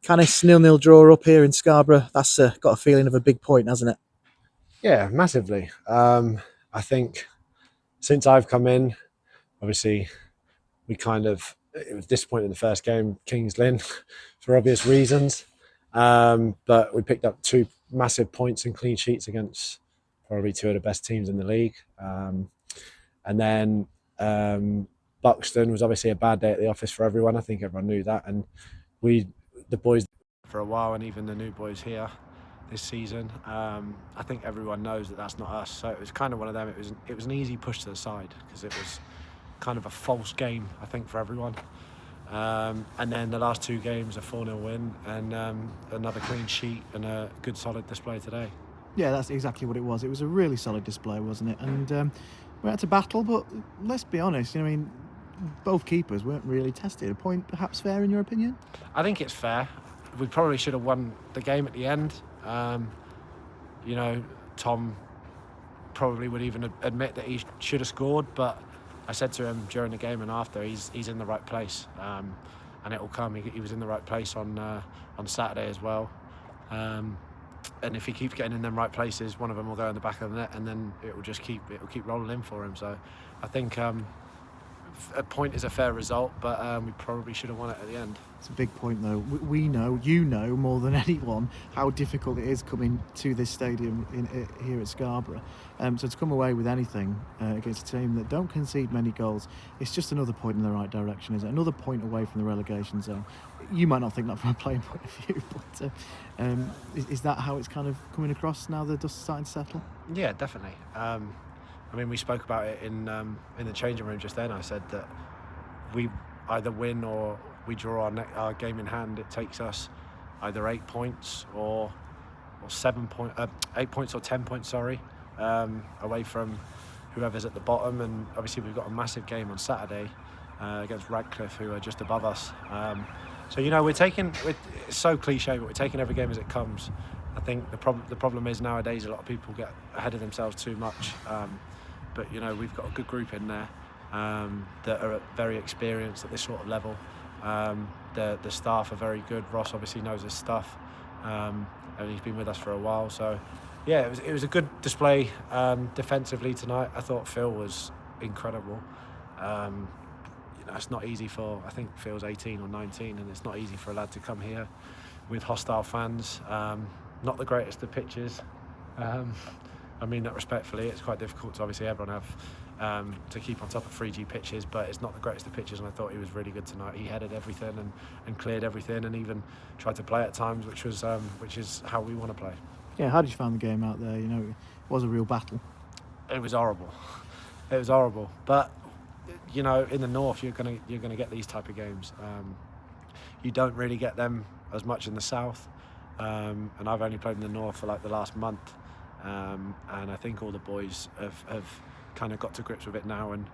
Canice 0-0 draw up here in Scarborough. That's got a feeling of a big point, hasn't it? Yeah, massively. I think since I've come in, obviously it was disappointing in the first game, Kings Lynn, for obvious reasons. But we picked up two massive points and clean sheets against probably two of the best teams in the league. And then Buxton was obviously a bad day at the office for everyone. I think everyone knew that. And the boys for a while, and even the new boys here this season, I think everyone knows that that's not us. So it was kind of one of them. It was an easy push to the side because it was kind of a false game, I think, for everyone. And then the last two games, a 4-0 win and another clean sheet and a good solid display today. Yeah, that's exactly what it was. It was a really solid display, wasn't it? And we had to battle, but let's be honest, I mean, both keepers weren't really tested. A point perhaps fair in your opinion? I think it's fair. We probably should have won the game at the end. Tom probably would even admit that he should have scored, but I said to him during the game and after, he's in the right place, and it will come. He was in the right place on Saturday as well, and if he keeps getting in them right places, one of them will go in the back of the net, and then it will keep rolling in for him. So I think a point is a fair result, but we probably should have won it at the end. It's a big point, though. We know, you know more than anyone, how difficult it is coming to this stadium here at Scarborough. So to come away with anything against a team that don't concede many goals, it's just another point in the right direction, isn't it? Another point away from the relegation zone. You might not think that from a playing point of view, but is that how it's kind of coming across now the dust is starting to settle? Yeah, definitely. I mean, we spoke about it in the changing room just then. I said that we either win or we draw our game in hand. It takes us either 8 points or 8 points or 10 points, away from whoever's at the bottom. And obviously we've got a massive game on Saturday against Radcliffe, who are just above us. So it's so cliche, but we're taking every game as it comes. I think the problem is nowadays a lot of people get ahead of themselves too much. But we've got a good group in there that are very experienced at this sort of level. The staff are very good. Ross obviously knows his stuff, and he's been with us for a while. So yeah, it was a good display defensively tonight. I thought Phil was incredible. It's not easy I think Phil's 18 or 19, and it's not easy for a lad to come here with hostile fans. Not the greatest of pitches. I mean that respectfully. It's quite difficult to obviously everyone have to keep on top of 3G pitches, but it's not the greatest of pitches, and I thought he was really good tonight. He headed everything and cleared everything, and even tried to play at times, which is how we want to play. Yeah, how did you find the game out there? It was a real battle. It was horrible. It was horrible, but in the north you're gonna get these type of games. You don't really get them as much in the south, and I've only played in the north for like the last month. And I think all the boys have kind of got to grips with it now, and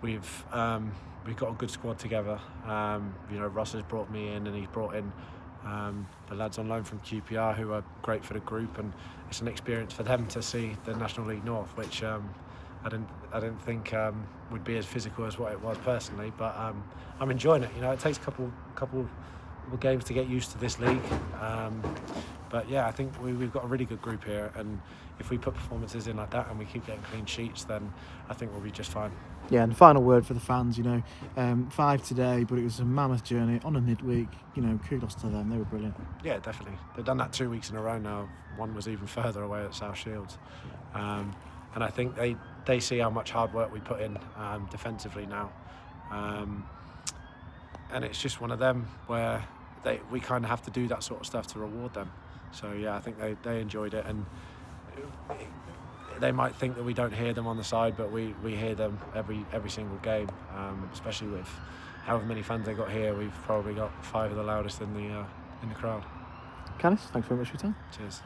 we've got a good squad together. Ross has brought me in, and he's brought in the lads on loan from QPR, who are great for the group, and it's an experience for them to see the National League North, which I didn't think would be as physical as what it was personally, but I'm enjoying it. It takes a couple of games to get used to this league. But yeah, I think we've got a really good group here, and if we put performances in like that and we keep getting clean sheets, then I think we'll be just fine. Yeah, and the final word for the fans, 5 today, but it was a mammoth journey on a midweek. Kudos to them, they were brilliant. Yeah, definitely. They've done that 2 weeks in a row now. One was even further away at South Shields. And I think they see how much hard work we put in defensively now. And it's just one of them where we kind of have to do that sort of stuff to reward them. So yeah, I think they enjoyed it, and they might think that we don't hear them on the side, but we hear them every single game, especially with however many fans they got here. We've probably got 5 of the loudest in the crowd. Canice, thanks very much for your time. Cheers.